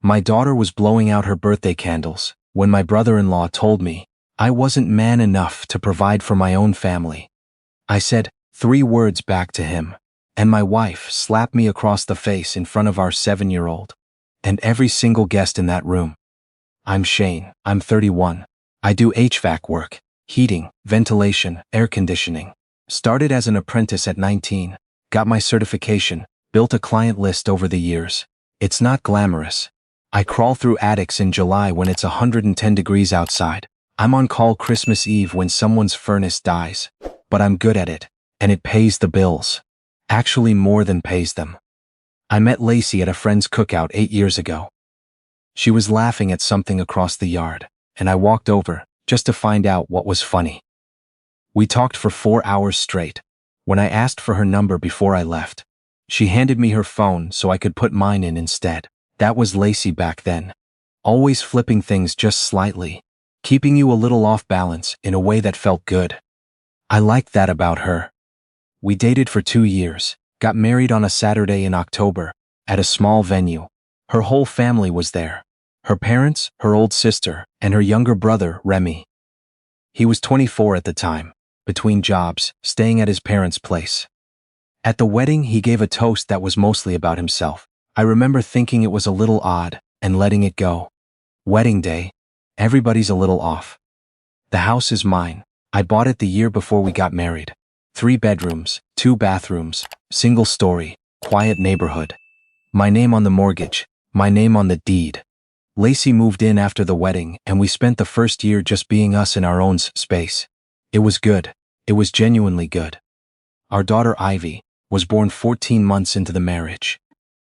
My daughter was blowing out her birthday candles when my brother-in-law told me I wasn't man enough to provide for my own family. I said 3 words back to him, and my wife slapped me across the face in front of our 7-year-old and every single guest in that room. I'm Shane, I'm 31. I do HVAC work, heating, ventilation, air conditioning. Started as an apprentice at 19, got my certification, built a client list over the years. It's not glamorous. I crawl through attics in July when it's 110 degrees outside. I'm on call Christmas Eve when someone's furnace dies. But I'm good at it, and it pays the bills. Actually more than pays them. I met Lacey at a friend's cookout 8 years ago. She was laughing at something across the yard, and I walked over just to find out what was funny. We talked for 4 hours straight. When I asked for her number before I left, she handed me her phone so I could put mine in instead. That was Lacey back then. Always flipping things just slightly, keeping you a little off balance in a way that felt good. I liked that about her. We dated for 2 years, got married on a Saturday in October, at a small venue. Her whole family was there. Her parents, her old sister, and her younger brother, Remy. He was 24 at the time, between jobs, staying at his parents' place. At the wedding, he gave a toast that was mostly about himself. I remember thinking it was a little odd, and letting it go. Wedding day, everybody's a little off. The house is mine. I bought it the year before we got married. 3 bedrooms, 2 bathrooms, single story, quiet neighborhood. My name on the mortgage, my name on the deed. Lacey moved in after the wedding, and we spent the first year just being us in our own space. It was good. It was genuinely good. Our daughter Ivy was born 14 months into the marriage.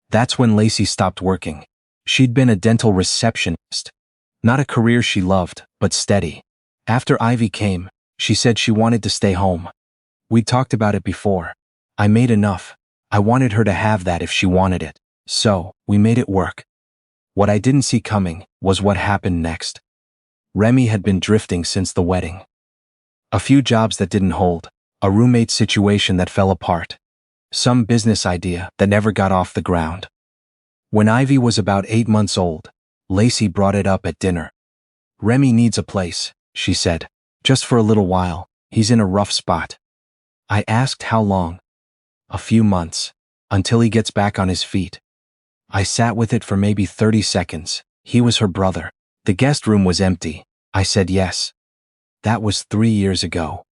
That's when Lacey stopped working. She'd been a dental receptionist. Not a career she loved, but steady. After Ivy came, she said she wanted to stay home. We'd talked about it before. I made enough. I wanted her to have that if she wanted it. So, we made it work. What I didn't see coming was what happened next. Remy had been drifting since the wedding. A few jobs that didn't hold, a roommate situation that fell apart, some business idea that never got off the ground. When Ivy was about 8 months old, Lacey brought it up at dinner. Remy needs a place, she said. Just for a little while, he's in a rough spot. I asked how long. A few months, until he gets back on his feet. I sat with it for maybe 30 seconds. He was her brother. The guest room was empty. I said yes. That was 3 years ago.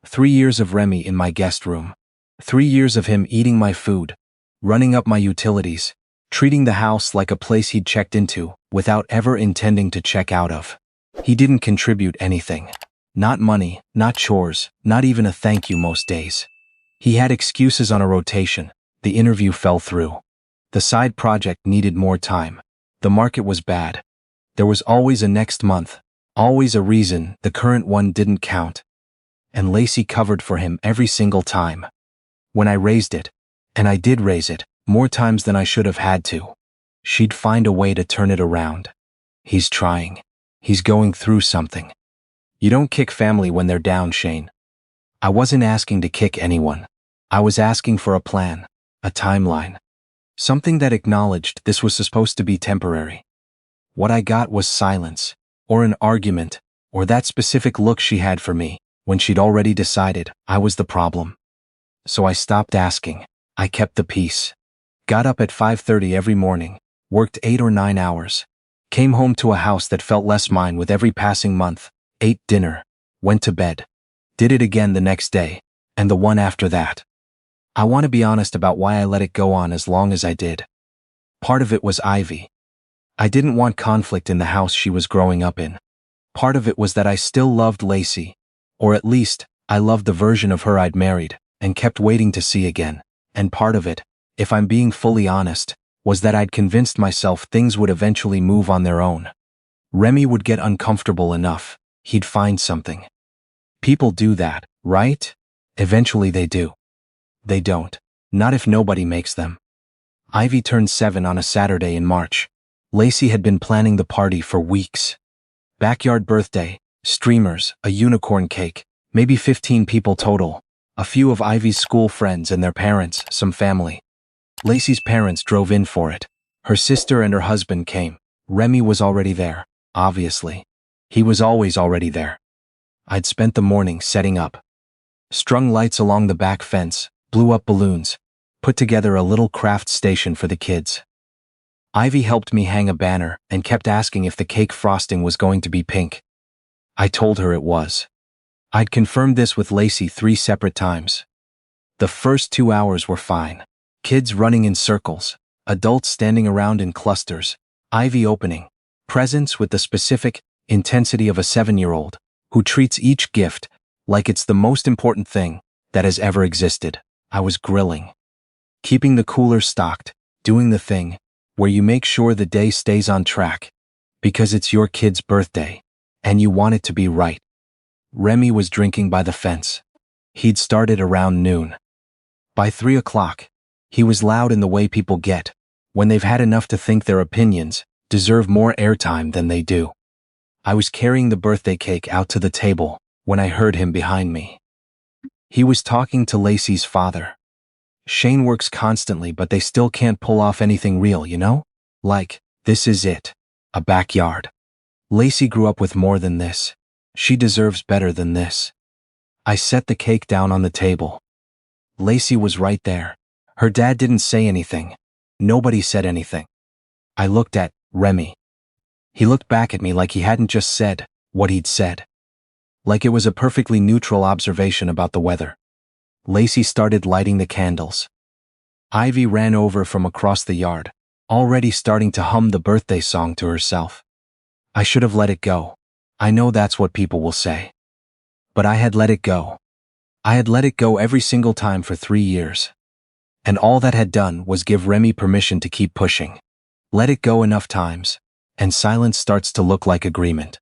3 years of Remy in my guest room. 3 years of him eating my food, running up my utilities, treating the house like a place he'd checked into without ever intending to check out of. He didn't contribute anything. Not money, not chores, not even a thank you most days. He had excuses on a rotation. The interview fell through. The side project needed more time. The market was bad. There was always a next month, always a reason the current one didn't count. And Lacey covered for him every single time. When I raised it, and I did raise it, more times than I should have had to, she'd find a way to turn it around. He's trying. He's going through something. You don't kick family when they're down, Shane. I wasn't asking to kick anyone. I was asking for a plan, a timeline. Something that acknowledged this was supposed to be temporary. What I got was silence, or an argument, or that specific look she had for me when she'd already decided I was the problem. So I stopped asking. I kept the peace. Got up at 5:30 every morning, worked 8 or 9 hours, came home to a house that felt less mine with every passing month, ate dinner, went to bed, did it again the next day, and the one after that. I want to be honest about why I let it go on as long as I did. Part of it was Ivy. I didn't want conflict in the house she was growing up in. Part of it was that I still loved Lacey, or at least, I loved the version of her I'd married and kept waiting to see again. And part of it, if I'm being fully honest, was that I'd convinced myself things would eventually move on their own. Remy would get uncomfortable enough. He'd find something. People do that, right? Eventually they do. They don't. Not if nobody makes them. Ivy turned 7 on a Saturday in March. Lacey had been planning the party for weeks. Backyard birthday, streamers, a unicorn cake, maybe 15 people total. A few of Ivy's school friends and their parents, some family. Lacey's parents drove in for it. Her sister and her husband came. Remy was already there, obviously. He was always already there. I'd spent the morning setting up. Strung lights along the back fence, blew up balloons, put together a little craft station for the kids. Ivy helped me hang a banner and kept asking if the cake frosting was going to be pink. I told her it was. I'd confirmed this with Lacey 3 separate times. The first 2 hours were fine. Kids running in circles, adults standing around in clusters, Ivy opening presents with the specific intensity of a 7-year-old who treats each gift like it's the most important thing that has ever existed. I was grilling. Keeping the cooler stocked, doing the thing where you make sure the day stays on track because it's your kid's birthday and you want it to be right. Remy was drinking by the fence. He'd started around noon. By 3 o'clock, he was loud in the way people get when they've had enough to think their opinions deserve more airtime than they do. I was carrying the birthday cake out to the table when I heard him behind me. He was talking to Lacey's father. Shane works constantly, but they still can't pull off anything real, you know? Like, this is it. A backyard. Lacey grew up with more than this. She deserves better than this. I set the cake down on the table. Lacey was right there. Her dad didn't say anything. Nobody said anything. I looked at Remy. He looked back at me like he hadn't just said what he'd said. Like it was a perfectly neutral observation about the weather. Lacey started lighting the candles. Ivy ran over from across the yard, already starting to hum the birthday song to herself. I should have let it go. I know that's what people will say. But I had let it go. I had let it go every single time for 3 years. And all that had done was give Remy permission to keep pushing. Let it go enough times, and silence starts to look like agreement.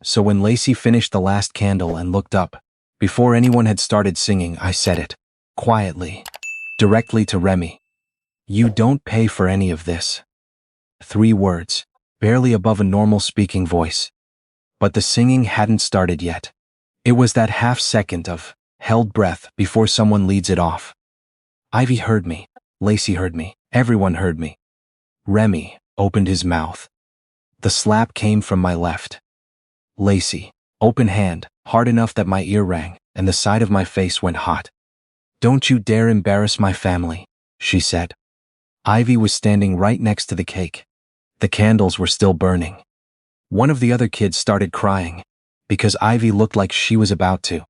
So when Lacey finished the last candle and looked up, before anyone had started singing, I said it, quietly, directly to Remy. You don't pay for any of this. 3 words, barely above a normal speaking voice. But the singing hadn't started yet. It was that half second of held breath before someone leads it off. Ivy heard me. Lacey heard me. Everyone heard me. Remy opened his mouth. The slap came from my left. Lacey, open hand, hard enough that my ear rang, and the side of my face went hot. Don't you dare embarrass my family, she said. Ivy was standing right next to the cake. The candles were still burning. One of the other kids started crying, because Ivy looked like she was about to.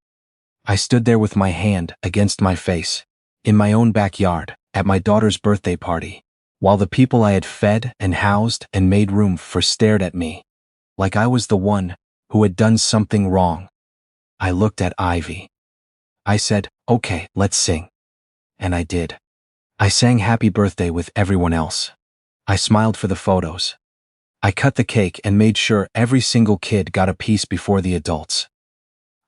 I stood there with my hand against my face, in my own backyard, at my daughter's birthday party, while the people I had fed and housed and made room for stared at me, like I was the one who had done something wrong. I looked at Ivy. I said, okay, let's sing. And I did. I sang Happy Birthday with everyone else. I smiled for the photos. I cut the cake and made sure every single kid got a piece before the adults.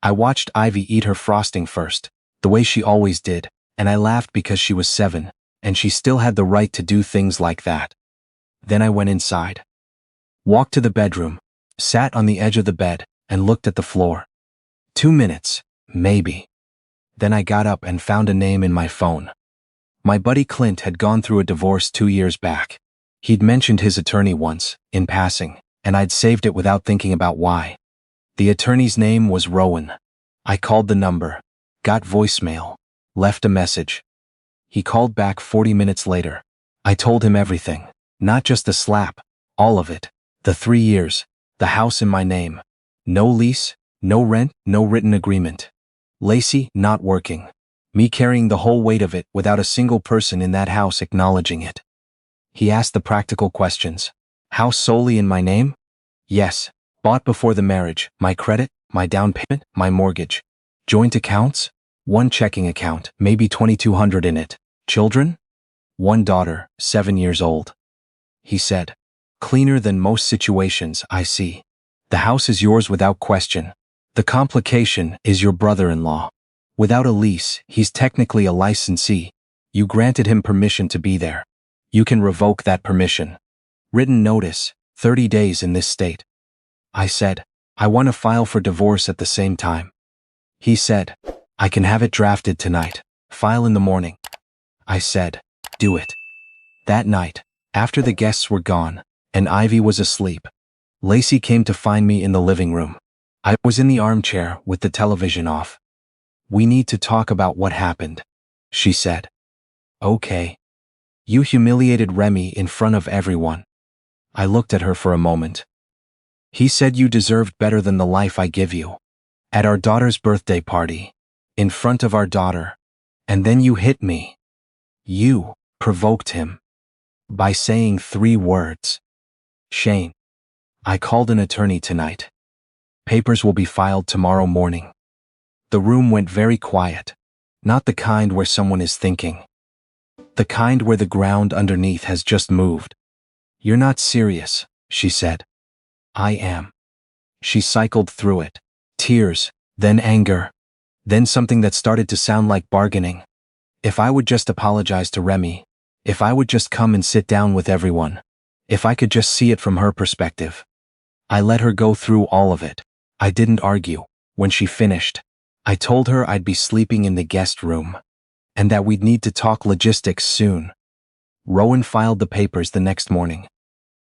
I watched Ivy eat her frosting first, the way she always did, and I laughed because she was 7, and she still had the right to do things like that. Then I went inside. Walked to the bedroom, sat on the edge of the bed, and looked at the floor. 2 minutes, maybe. Then I got up and found a name in my phone. My buddy Clint had gone through a divorce 2 years back. He'd mentioned his attorney once, in passing, and I'd saved it without thinking about why. The attorney's name was Rowan. I called the number, got voicemail, left a message. He called back 40 minutes later. I told him everything, not just the slap, all of it. The 3 years, the house in my name. No lease, no rent, no written agreement. Lacey not working. Me carrying the whole weight of it without a single person in that house acknowledging it. He asked the practical questions. House solely in my name? Yes. Bought before the marriage. My credit, my down payment, my mortgage. Joint accounts? 1 checking account, maybe $2,200 in it. Children? 1 daughter, 7 years old. He said, cleaner than most situations, I see. The house is yours without question. The complication is your brother-in-law. Without a lease, he's technically a licensee. You granted him permission to be there. You can revoke that permission. Written notice, 30 days in this state. I said, I want to file for divorce at the same time. He said, I can have it drafted tonight. File in the morning. I said, do it. That night, After the guests were gone, and Ivy was asleep, Lacey came to find me in the living room. I was in the armchair with the television off. "We need to talk about what happened," she said. "Okay." "You humiliated Remy in front of everyone." I looked at her for a moment. "He said you deserved better than the life I give you. At our daughter's birthday party. In front of our daughter. And then you hit me. You provoked him. By saying 3 words. Shane. I called an attorney tonight. Papers will be filed tomorrow morning." The room went very quiet. Not the kind where someone is thinking. The kind where the ground underneath has just moved. "You're not serious," she said. "I am." She cycled through it. Tears, then anger, then something that started to sound like bargaining. If I would just apologize to Remy, if I would just come and sit down with everyone, if I could just see it from her perspective. I let her go through all of it. I didn't argue. When she finished, I told her I'd be sleeping in the guest room, and that we'd need to talk logistics soon. Rowan filed the papers the next morning.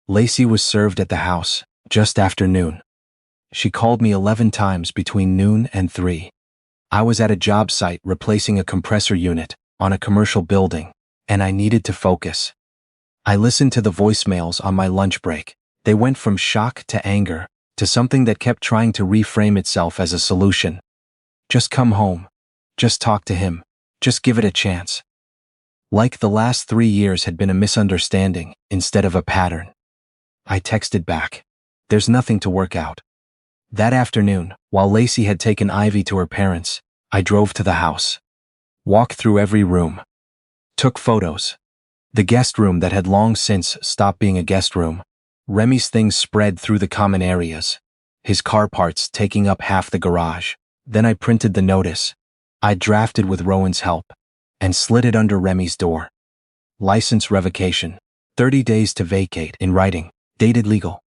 Lacey was served at the house, just after noon. She called me 11 times between noon and 3. I was at a job site replacing a compressor unit on a commercial building, and I needed to focus. I listened to the voicemails on my lunch break. They went from shock to anger, to something that kept trying to reframe itself as a solution. Just come home. Just talk to him. Just give it a chance. Like the last 3 years had been a misunderstanding instead of a pattern. I texted back. There's nothing to work out. That afternoon, while Lacey had taken Ivy to her parents, I drove to the house. Walked through every room. Took photos. The guest room that had long since stopped being a guest room. Remy's things spread through the common areas. His car parts taking up half the garage. Then I printed the notice. I drafted with Rowan's help. And slid it under Remy's door. License revocation. 30 days to vacate in writing. Dated legal.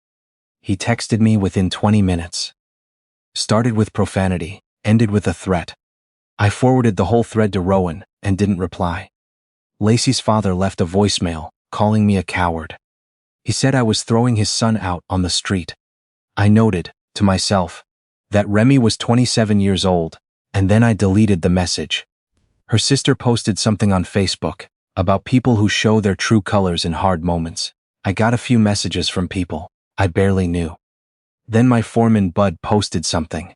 He texted me within 20 minutes. Started with profanity, ended with a threat. I forwarded the whole thread to Rowan and didn't reply. Lacey's father left a voicemail, calling me a coward. He said I was throwing his son out on the street. I noted, to myself, that Remy was 27 years old, and then I deleted the message. Her sister posted something on Facebook about people who show their true colors in hard moments. I got a few messages from people I barely knew. Then my foreman Bud posted something.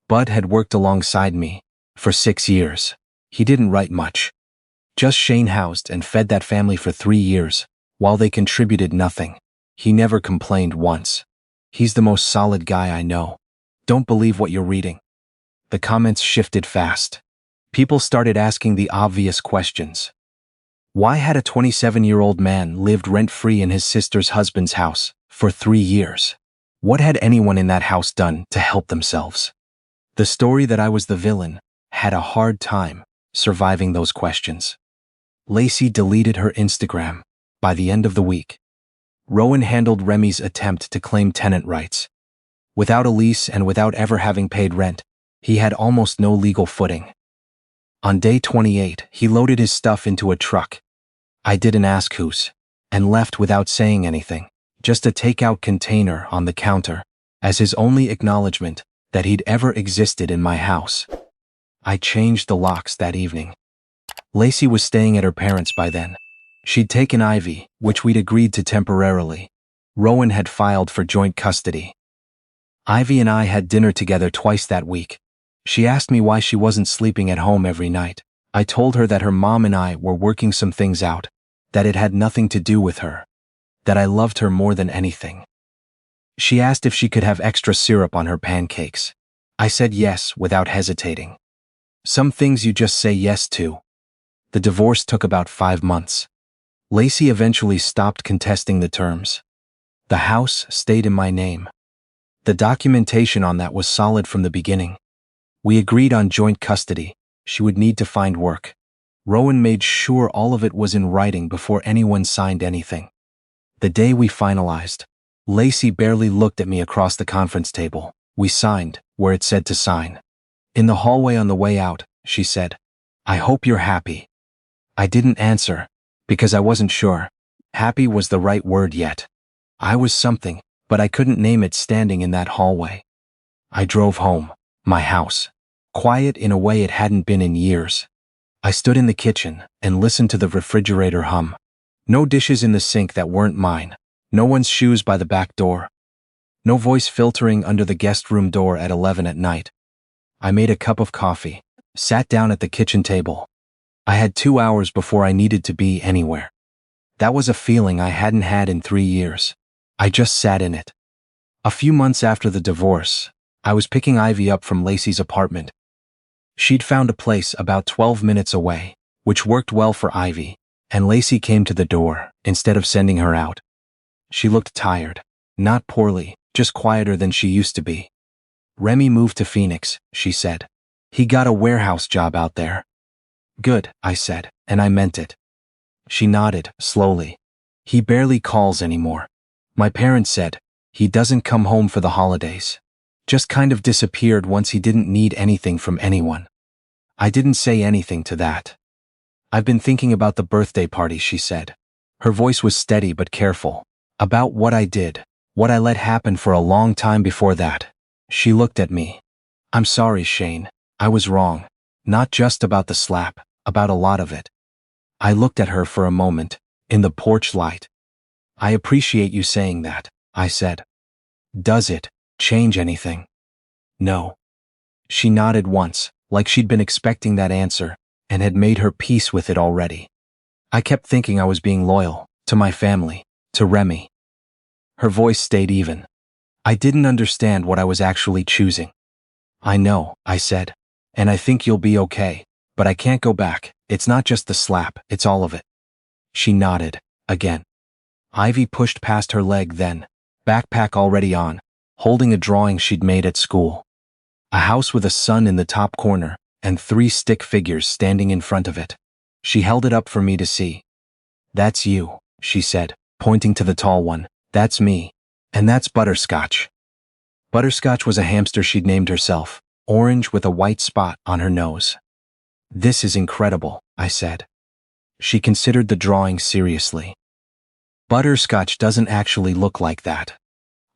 Bud had worked alongside me for 6 years. He didn't write much. Just Shane housed and fed that family for 3 years, while they contributed nothing. He never complained once. He's the most solid guy I know. Don't believe what you're reading. The comments shifted fast. People started asking the obvious questions. Why had a 27-year-old man lived rent-free in his sister's husband's house for 3 years? What had anyone in that house done to help themselves? The story that I was the villain had a hard time surviving those questions. Lacey deleted her Instagram by the end of the week. Rowan handled Remy's attempt to claim tenant rights. Without a lease and without ever having paid rent, he had almost no legal footing. On day 28, he loaded his stuff into a truck. I didn't ask whose, and left without saying anything, just a takeout container on the counter, as his only acknowledgement that he'd ever existed in my house. I changed the locks that evening. Lacey was staying at her parents' by then. She'd taken Ivy, which we'd agreed to temporarily. Rowan had filed for joint custody. Ivy and I had dinner together twice that week. She asked me why she wasn't sleeping at home every night. I told her that her mom and I were working some things out, that it had nothing to do with her, that I loved her more than anything. She asked if she could have extra syrup on her pancakes. I said yes without hesitating. Some things you just say yes to. The divorce took about 5 months. Lacey eventually stopped contesting the terms. The house stayed in my name. The documentation on that was solid from the beginning. We agreed on joint custody. She would need to find work. Rowan made sure all of it was in writing before anyone signed anything. The day we finalized, Lacey barely looked at me across the conference table. We signed where it said to sign. In the hallway on the way out, she said, "I hope you're happy." I didn't answer, because I wasn't sure. Happy was the right word yet. I was something, but I couldn't name it standing in that hallway. I drove home, my house, quiet in a way it hadn't been in years. I stood in the kitchen and listened to the refrigerator hum. No dishes in the sink that weren't mine. No one's shoes by the back door. No voice filtering under the guest room door at 11 at night. I made a cup of coffee, sat down at the kitchen table. I had 2 hours before I needed to be anywhere. That was a feeling I hadn't had in 3 years. I just sat in it. A few months after the divorce, I was picking Ivy up from Lacey's apartment. She'd found a place about 12 minutes away, which worked well for Ivy, and Lacey came to the door instead of sending her out. She looked tired, not poorly, just quieter than she used to be. Remy moved to Phoenix, she said. He got a warehouse job out there. Good, I said, and I meant it. She nodded, slowly. He barely calls anymore. My parents said, he doesn't come home for the holidays. Just kind of disappeared once he didn't need anything from anyone. I didn't say anything to that. I've been thinking about the birthday party, she said. Her voice was steady but careful. About what I did, what I let happen for a long time before that. She looked at me. I'm sorry, Shane. I was wrong. Not just about the slap, about a lot of it. I looked at her for a moment, in the porch light. I appreciate you saying that, I said. Does it change anything? No. She nodded once, like she'd been expecting that answer, and had made her peace with it already. I kept thinking I was being loyal, to my family, to Remy. Her voice stayed even. I didn't understand what I was actually choosing. I know, I said, and I think you'll be okay, but I can't go back. It's not just the slap, it's all of it. She nodded, again. Ivy pushed past her leg then, backpack already on, holding a drawing she'd made at school. A house with a sun in the top corner, and 3 stick figures standing in front of it. She held it up for me to see. That's you, she said, pointing to the tall one. That's me. And that's Butterscotch. Butterscotch was a hamster she'd named herself, orange with a white spot on her nose. This is incredible, I said. She considered the drawing seriously. Butterscotch doesn't actually look like that.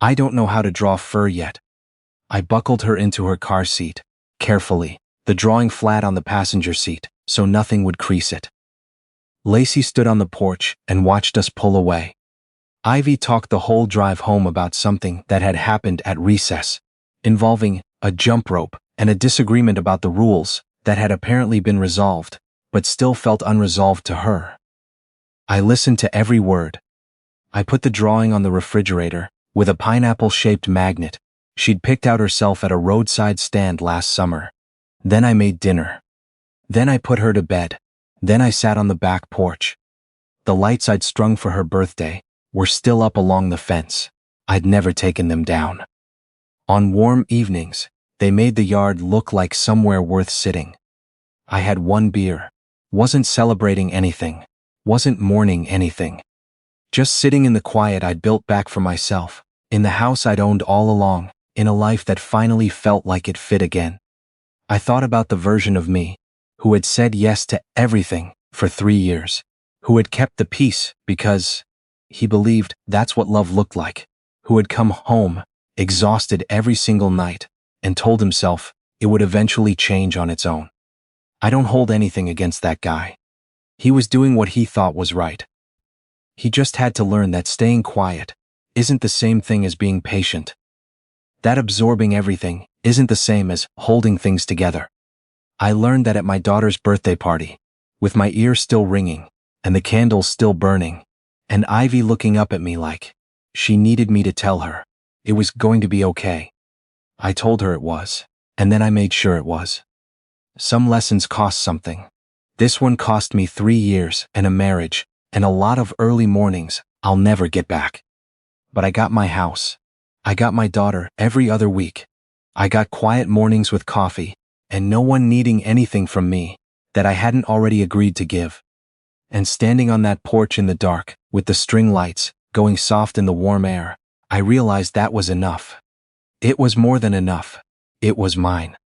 I don't know how to draw fur yet. I buckled her into her car seat, carefully, the drawing flat on the passenger seat, so nothing would crease it. Lacey stood on the porch and watched us pull away. Ivy talked the whole drive home about something that had happened at recess, involving a jump rope and a disagreement about the rules that had apparently been resolved, but still felt unresolved to her. I listened to every word. I put the drawing on the refrigerator, with a pineapple-shaped magnet she'd picked out herself at a roadside stand last summer. Then I made dinner. Then I put her to bed. Then I sat on the back porch. The lights I'd strung for her birthday were still up along the fence. I'd never taken them down. On warm evenings, they made the yard look like somewhere worth sitting. I had 1 beer. Wasn't celebrating anything. Wasn't mourning anything. Just sitting in the quiet I'd built back for myself, in the house I'd owned all along, in a life that finally felt like it fit again. I thought about the version of me, who had said yes to everything for 3 years, who had kept the peace because he believed that's what love looked like, who had come home, exhausted every single night, and told himself it would eventually change on its own. I don't hold anything against that guy. He was doing what he thought was right. He just had to learn that staying quiet isn't the same thing as being patient. That absorbing everything isn't the same as holding things together. I learned that at my daughter's birthday party, with my ears still ringing, and the candles still burning, and Ivy looking up at me like she needed me to tell her it was going to be okay. I told her it was, and then I made sure it was. Some lessons cost something. This one cost me 3 years and a marriage and a lot of early mornings I'll never get back. But I got my house. I got my daughter every other week. I got quiet mornings with coffee and no one needing anything from me that I hadn't already agreed to give. And standing on that porch in the dark, with the string lights going soft in the warm air, I realized that was enough. It was more than enough. It was mine.